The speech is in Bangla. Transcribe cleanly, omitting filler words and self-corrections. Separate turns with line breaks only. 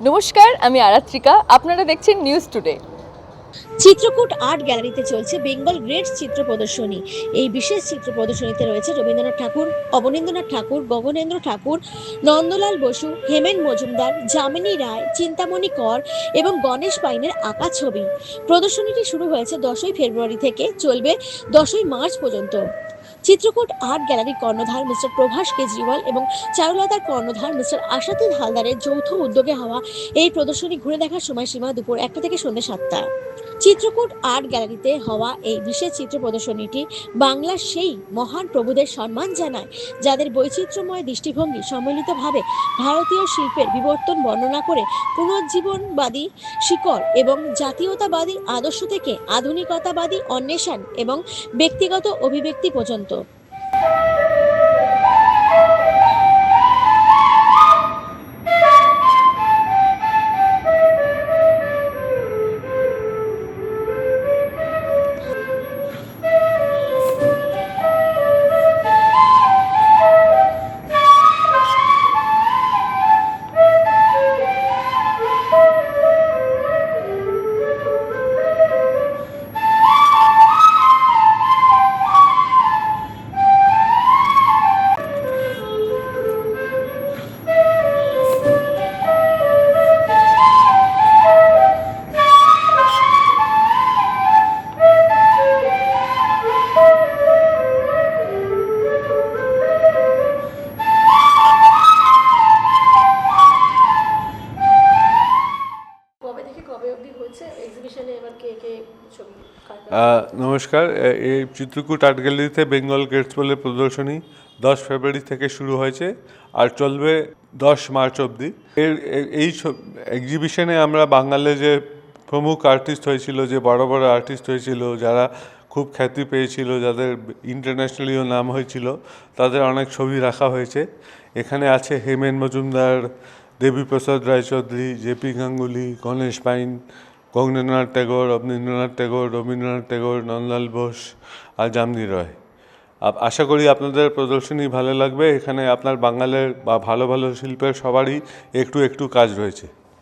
নমস্কার, আমি আরাত্রিকা। আপনারা দেখছেন নিউজ টুডে।
চিত্রকূট আর্ট গ্যালারিতে চলছে বেঙ্গল গ্রেট চিত্র প্রদর্শনী। এই বিশেষ চিত্র প্রদর্শনীতে রয়েছে রবীন্দ্রনাথ ঠাকুর, অবনীন্দ্রনাথ ঠাকুর, গগনেন্দ্র ঠাকুর, নন্দলাল বসু, হেমেন মজুমদার, যামিনী রায়, চিন্তামণি কর এবং গণেশ পাইনের আঁকা ছবি। প্রদর্শনীটি শুরু হয়েছে 10ই ফেব্রুয়ারি থেকে, চলবে 10ই মার্চ পর্যন্ত। চিত্রকূট আর্ট গ্যালারির কর্ণধার মিস্টার প্রভাস কেজরিওয়াল এবং চারুলতার কর্ণধার মিস্টার আশাতুল হালদারের যৌথ উদ্যোগে হওয়া এই প্রদর্শনী ঘুরে দেখার সময়সীমা দুপুর 1টা থেকে সন্ধ্যে 7টা। চিত্রকূট আর্ট গ্যালারিতে হওয়া এই বিশেষ চিত্র প্রদর্শনীটি বাংলার সেই মহান প্রভুদের সম্মান জানায়, যাদের বৈচিত্র্যময় দৃষ্টিভঙ্গি সম্মিলিতভাবে ভারতীয় শিল্পের বিবর্তন বর্ণনা করে পুনর্জীবনবাদী শিকড় এবং জাতীয়তাবাদী আদর্শ থেকে আধুনিকতাবাদী অন্বেষণ এবং ব্যক্তিগত অভিব্যক্তি পর্যন্ত। কবে থেকে কবে অবধি হচ্ছে এক্সিবিশনে, এবার কে কে ছবি?
নমস্কার। এই চিত্রকূট আর্ট গ্যালারিতে বেঙ্গল গেটস বলে প্রদর্শনী 10 ফেব্রুয়ারি থেকে শুরু হয়েছে আর চলবে 10 মার্চ অবধি। এই এক্সিবিশনে আমরা বাঙালি যে প্রমুখ আর্টিস্ট হয়েছিল, যে বড় বড় আর্টিস্ট হয়েছিল, যারা খুব খ্যাতি পেয়েছিল, যাদের ইন্টারন্যাশনালিও নাম হয়েছিল, তাদের অনেক ছবি রাখা হয়েছে। এখানে আছে হেমেন মজুমদার, দেবীপ্রসাদ রায়চৌধুরী, জেপি গাঙ্গুলি, গণেশ পাইন, গগনেন্দ্রনাথ ট্যাগর, অবনীন্দ্রনাথ ট্যাগর, রবীন্দ্রনাথ ট্যাগর, নন্দলাল বোস আর যামিনী রায়। আশা করি আপনাদের প্রদর্শনী ভালো লাগবে। এখানে আপনার বাঙালির বা ভালো ভালো শিল্পের সবারই একটু একটু কাজ রয়েছে।